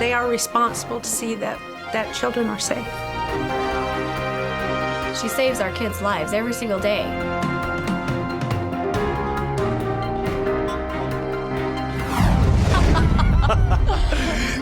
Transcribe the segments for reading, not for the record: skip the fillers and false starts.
they are responsible to see that children are safe. She saves our kids' lives every single day.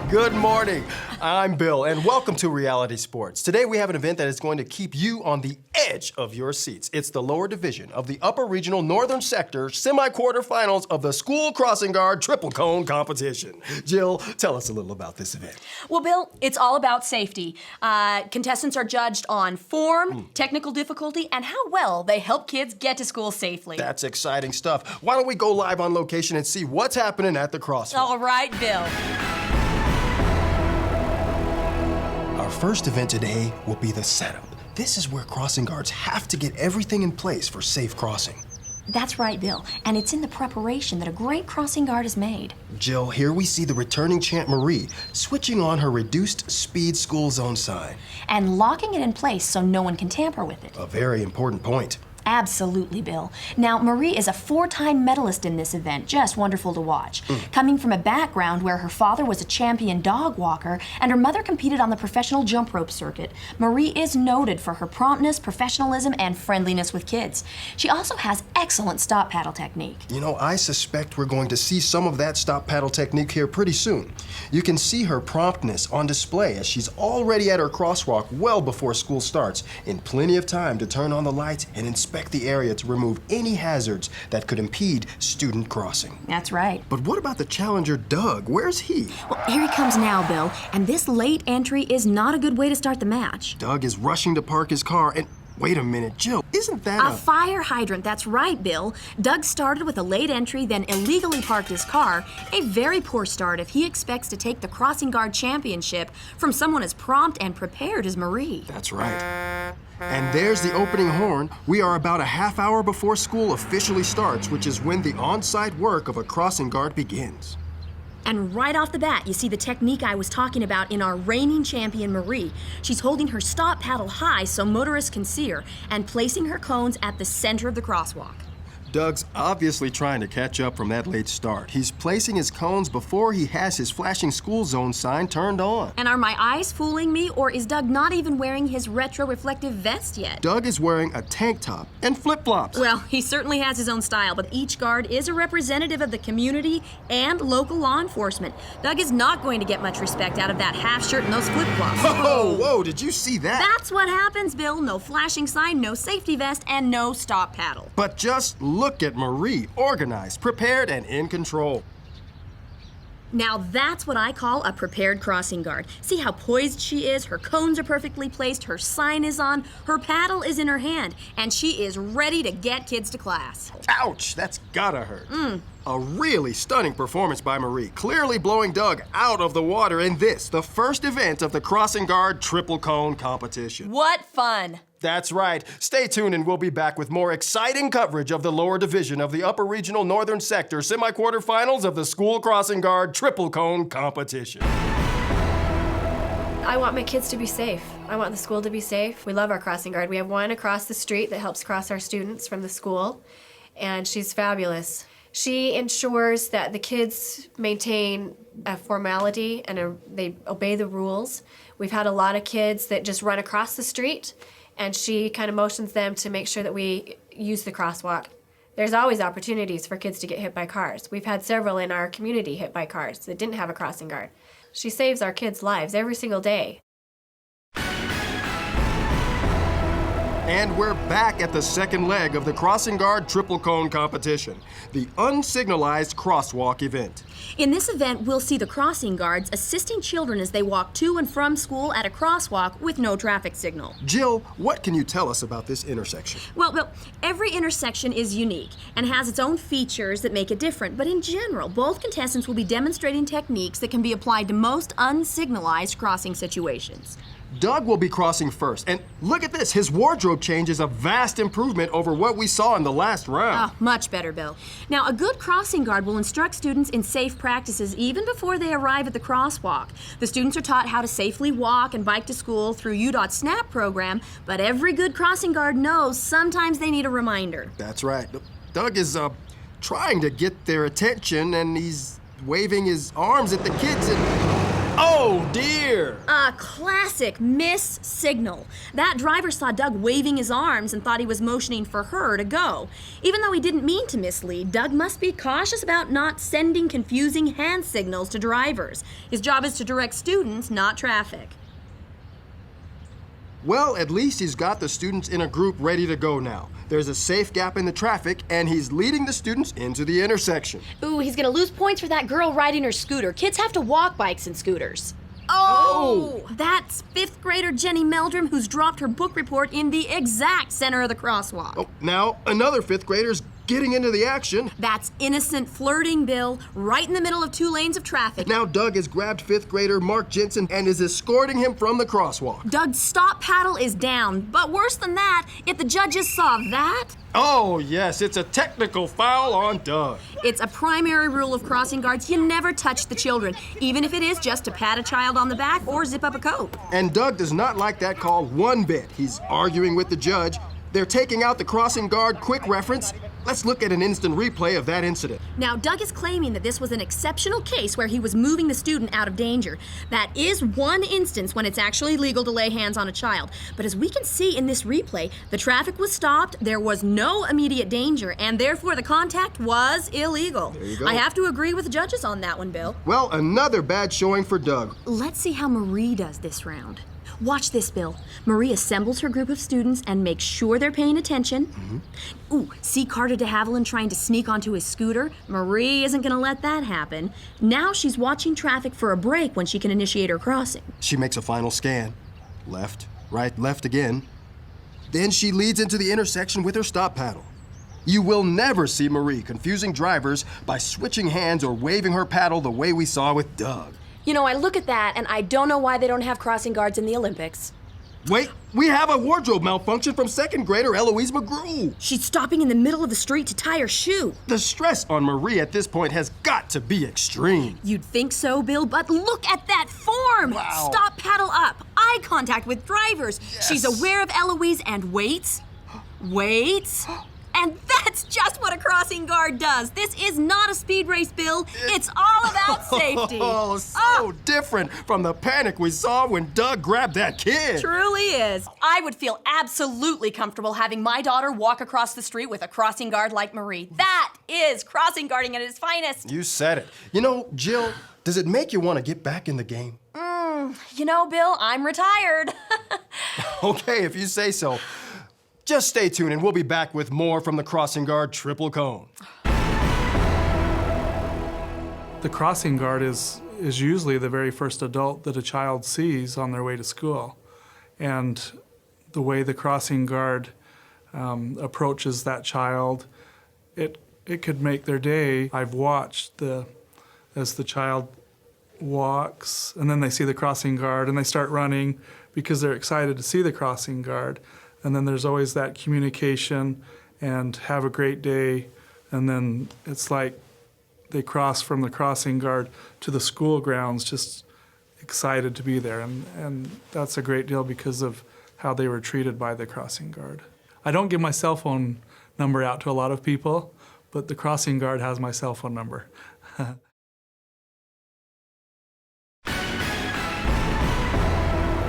Good morning. I'm Bill, and welcome to Reality Sports. Today we have an event that is going to keep you on the edge of your seats. It's the lower division of the Upper Regional Northern Sector semi-quarterfinals of the School Crossing Guard Triple Cone Competition. Jill, tell us a little about this event. Well, Bill, it's all about safety. Contestants are judged on form, technical difficulty, and how well they help kids get to school safely. That's exciting stuff. Why don't we go live on location and see what's happening at the crosswalk? All right, Bill. Our first event today will be the setup. This is where crossing guards have to get everything in place for safe crossing. That's right, Bill. And it's in the preparation that a great crossing guard is made. Jill, here we see the returning champ Marie switching on her reduced speed school zone sign. And locking it in place so no one can tamper with it. A very important point. Absolutely, Bill. Now, Marie is a 4-time medalist in this event, just wonderful to watch. Coming from a background where her father was a champion dog walker and her mother competed on the professional jump rope circuit, Marie is noted for her promptness, professionalism, and friendliness with kids. She also has excellent stop paddle technique. You know, I suspect we're going to see some of that stop paddle technique here pretty soon. You can see her promptness on display as she's already at her crosswalk well before school starts, in plenty of time to turn on the lights and inspect the area to remove any hazards that could impede student crossing. That's right. But what about the challenger, Doug? Where's he? Well, here he comes now, Bill, and this late entry is not a good way to start the match. Doug is rushing to park his car and... Wait a minute, Jill, isn't that A fire hydrant, that's right, Bill. Doug started with a late entry, then illegally parked his car. A very poor start if he expects to take the Crossing Guard Championship from someone as prompt and prepared as Marie. That's right. And there's the opening horn. We are about a half hour before school officially starts, which is when the on-site work of a crossing guard begins. And right off the bat, you see the technique I was talking about in our reigning champion, Marie. She's holding her stop paddle high so motorists can see her and placing her cones at the center of the crosswalk. Doug's obviously trying to catch up from that late start. He's placing his cones before he has his flashing school zone sign turned on. And are my eyes fooling me, or is Doug not even wearing his retro-reflective vest yet? Doug is wearing a tank top and flip-flops. Well, he certainly has his own style, but each guard is a representative of the community and local law enforcement. Doug is not going to get much respect out of that half shirt and those flip-flops. Whoa, did you see that? That's what happens, Bill. No flashing sign, no safety vest, and no stop paddle. But just look at Marie, organized, prepared, and in control. Now that's what I call a prepared crossing guard. See how poised she is? Her cones are perfectly placed, her sign is on, her paddle is in her hand, and she is ready to get kids to class. Ouch, that's gotta hurt. A really stunning performance by Marie, clearly blowing Doug out of the water in this, the first event of the Crossing Guard Triple Cone Competition. What fun! That's right. Stay tuned and we'll be back with more exciting coverage of the lower division of the Upper Regional Northern Sector semi-quarterfinals of the School Crossing Guard Triple Cone Competition. I want my kids to be safe. I want the school to be safe. We love our crossing guard. We have one across the street that helps cross our students from the school, and she's fabulous. She ensures that the kids maintain a formality and they obey the rules. We've had a lot of kids that just run across the street, and she kind of motions them to make sure that we use the crosswalk. There's always opportunities for kids to get hit by cars. We've had several in our community hit by cars that didn't have a crossing guard. She saves our kids' lives every single day. And we're back at the second leg of the Crossing Guard Triple Cone Competition, the unsignalized crosswalk event. In this event, we'll see the crossing guards assisting children as they walk to and from school at a crosswalk with no traffic signal. Jill, what can you tell us about this intersection? Well, every intersection is unique and has its own features that make it different, but in general, both contestants will be demonstrating techniques that can be applied to most unsignalized crossing situations. Doug will be crossing first, and look at this, his wardrobe change is a vast improvement over what we saw in the last round. Oh, much better, Bill. Now, a good crossing guard will instruct students in safe practices even before they arrive at the crosswalk. The students are taught how to safely walk and bike to school through UDOT's SNAP program, but every good crossing guard knows sometimes they need a reminder. That's right. Doug is trying to get their attention, and he's waving his arms at the kids and... Oh! Oh, dear. A classic miss signal. That driver saw Doug waving his arms and thought he was motioning for her to go. Even though he didn't mean to mislead, Doug must be cautious about not sending confusing hand signals to drivers. His job is to direct students, not traffic. Well, at least he's got the students in a group ready to go now. There's a safe gap in the traffic, and he's leading the students into the intersection. Ooh, he's gonna lose points for that girl riding her scooter. Kids have to walk bikes and scooters. Oh! That's 5th grader Jenny Meldrum, who's dropped her book report in the exact center of the crosswalk. Oh, now another 5th grader's getting into the action. That's innocent flirting, Bill, right in the middle of 2 lanes of traffic. Now Doug has grabbed 5th grader Mark Jensen and is escorting him from the crosswalk. Doug's stop paddle is down, but worse than that, if the judges saw that, Oh, yes, it's a technical foul on Doug. it's a primary rule of crossing guards. You never touch the children, even if it is just to pat a child on the back or zip up a coat. And Doug does not like that call one bit. He's arguing with the judge. They're taking out the crossing guard quick reference. Let's look at an instant replay of that incident. Now, Doug is claiming that this was an exceptional case where he was moving the student out of danger. That is one instance when it's actually legal to lay hands on a child. But as we can see in this replay, the traffic was stopped, there was no immediate danger, and therefore the contact was illegal. There you go. I have to agree with the judges on that one, Bill. Well, another bad showing for Doug. Let's see how Marie does this round. Watch this, Bill. Marie assembles her group of students and makes sure they're paying attention. Ooh, see Carter de Havilland trying to sneak onto his scooter? Marie isn't gonna let that happen. Now she's watching traffic for a break when she can initiate her crossing. She makes a final scan. Left, right, left again. Then she leads into the intersection with her stop paddle. You will never see Marie confusing drivers by switching hands or waving her paddle the way we saw with Doug. You know, I look at that and I don't know why they don't have crossing guards in the Olympics. Wait, we have a wardrobe malfunction from 2nd grader Eloise McGrew. She's stopping in the middle of the street to tie her shoe. The stress on Marie at this point has got to be extreme. You'd think so, Bill, but look at that form! Wow. Stop, paddle up, eye contact with drivers. She's aware of Eloise and waits. And that's just what a crossing guard does. This is not a speed race, Bill. It's all about safety. Oh, so different from the panic we saw when Doug grabbed that kid. Truly is. I would feel absolutely comfortable having my daughter walk across the street with a crossing guard like Marie. That is crossing guarding at its finest. You said it. You know, Jill, does it make you want to get back in the game? You know, Bill, I'm retired. Okay, if you say so. Just stay tuned and we'll be back with more from the Crossing Guard Triple Cone. The crossing guard is usually the very first adult that a child sees on their way to school. And the way the crossing guard approaches that child, it could make their day. I've watched as the child walks and then they see the crossing guard and they start running because they're excited to see the crossing guard. And then there's always that communication and have a great day. And then it's like they cross from the crossing guard to the school grounds, just excited to be there. And that's a great deal because of how they were treated by the crossing guard. I don't give my cell phone number out to a lot of people, but the crossing guard has my cell phone number.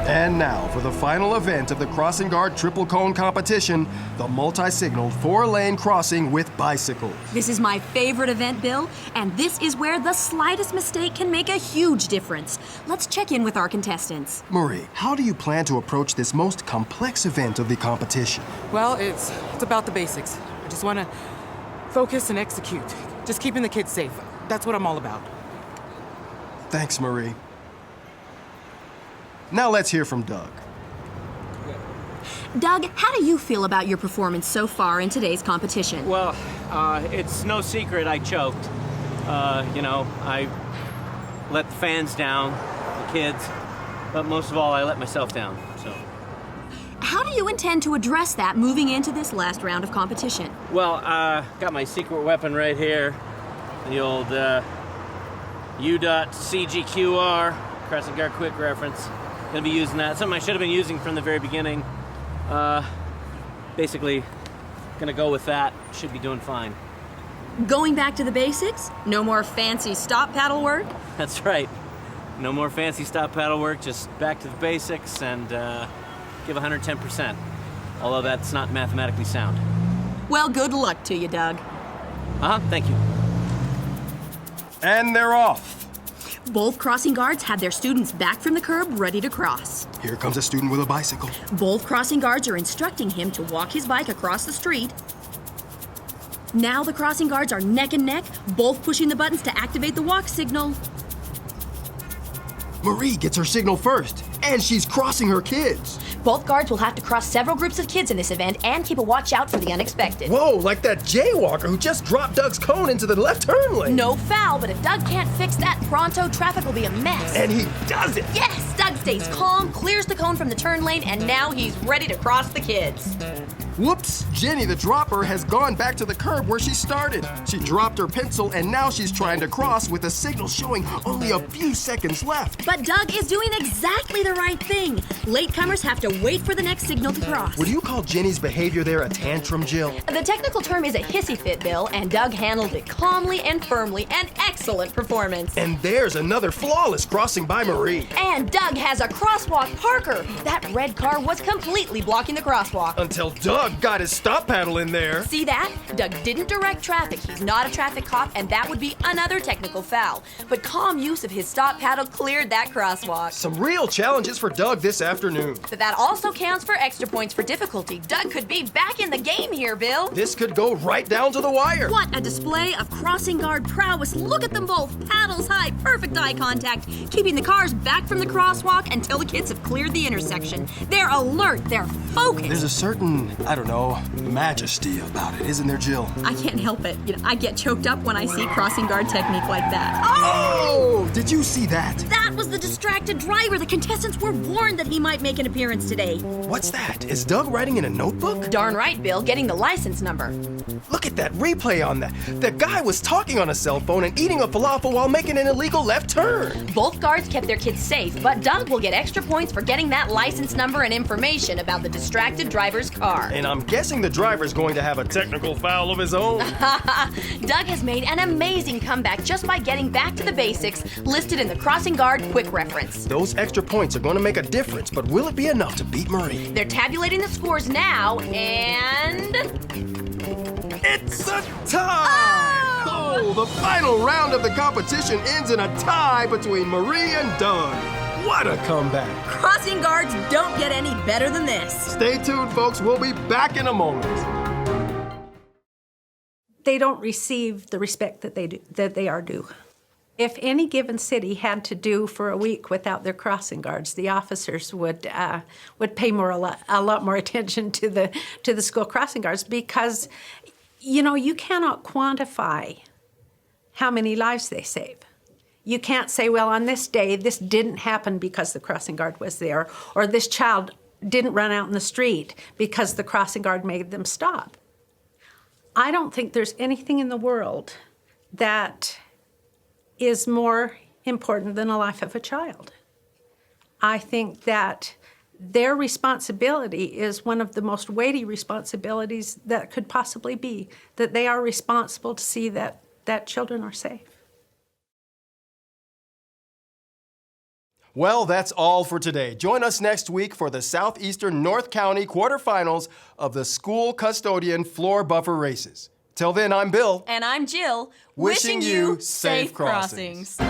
And now for the final event of the Crossing Guard Triple Cone competition, the multi-signaled 4-lane crossing with bicycles. This is my favorite event, Bill, and this is where the slightest mistake can make a huge difference. Let's check in with our contestants. Marie, how do you plan to approach this most complex event of the competition? Well, it's about the basics. I just want to focus and execute. Just keeping the kids safe. That's what I'm all about. Thanks, Marie. Now let's hear from Doug. Doug, how do you feel about your performance so far in today's competition? Well, it's no secret I choked. I let the fans down, the kids, but most of all, I let myself down, so. How do you intend to address that moving into this last round of competition? Well, got my secret weapon right here, the old U.CGQR, Crossing Guard Quick Reference. Gonna be using that. Something I should have been using from the very beginning. Basically, gonna go with that. Should be doing fine. Going back to the basics? No more fancy stop paddle work? That's right. No more fancy stop paddle work, just back to the basics and give 110%. Although that's not mathematically sound. Well, good luck to you, Doug. Thank you. And they're off. Both crossing guards have their students back from the curb ready to cross. Here comes a student with a bicycle. Both crossing guards are instructing him to walk his bike across the street. Now the crossing guards are neck and neck, both pushing the buttons to activate the walk signal. Marie gets her signal first, and she's crossing her kids. Both guards will have to cross several groups of kids in this event and keep a watch out for the unexpected. Whoa, like that jaywalker who just dropped Doug's cone into the left turn lane. No foul, but if Doug can't fix that, pronto traffic will be a mess. And he does it. Yes, Doug stays calm, clears the cone from the turn lane, and now he's ready to cross the kids. Whoops! Jenny, the dropper, has gone back to the curb where she started. She dropped her pencil, and now she's trying to cross with a signal showing only a few seconds left. But Doug is doing exactly the right thing. Latecomers have to wait for the next signal to cross. Would you call Jenny's behavior there a tantrum, Jill? The technical term is a hissy fit, Bill, and Doug handled it calmly and firmly, an excellent performance. And there's another flawless crossing by Marie. And Doug has a crosswalk Parker. That red car was completely blocking the crosswalk. Until Doug got his stop paddle in there. See that? Doug didn't direct traffic. He's not a traffic cop, and that would be another technical foul. But calm use of his stop paddle cleared that crosswalk. Some real challenges for Doug this afternoon. But that also counts for extra points for difficulty. Doug could be back in the game here, Bill. This could go right down to the wire. What a display of crossing guard prowess. Look at them both, paddles high, perfect eye contact, keeping the cars back from the crosswalk until the kids have cleared the intersection. They're alert, they're focused. There's a certain, majesty about it, isn't there, Jill? I can't help it. I get choked up when I see crossing guard technique like that. Oh! Did you see that? That was the distracted driver. The contestants were warned that he might make an appearance today. What's that? Is Doug writing in a notebook? Darn right, Bill, getting the license number. Look at that replay on that. The guy was talking on a cell phone and eating a falafel while making an illegal left turn. Both guards kept their kids safe, but Doug will get extra points for getting that license number and information about the distracted driver's car. And I'm guessing the driver's going to have a technical foul of his own. Doug has made an amazing comeback just by getting back to the basics listed in the Crossing Guard Quick Reference. Those extra points are going to make a difference, but will it be enough to beat Marie? They're tabulating the scores now, and... It's a tie! Oh, the final round of the competition ends in a tie between Marie and Doug. What a comeback! Crossing guards don't get any better than this. Stay tuned, folks. We'll be back in a moment. They don't receive the respect that they are due. If any given city had to do for a week without their crossing guards, the officers would pay a lot more attention to the school crossing guards, because you cannot quantify how many lives they save. You can't say, well, on this day, this didn't happen because the crossing guard was there, or this child didn't run out in the street because the crossing guard made them stop. I don't think there's anything in the world that is more important than the life of a child. I think that their responsibility is one of the most weighty responsibilities that could possibly be, that they are responsible to see that children are safe. Well, that's all for today. Join us next week for the Southeastern North County quarterfinals of the school custodian floor buffer races. Till then, I'm Bill. And I'm Jill. Wishing you safe crossings.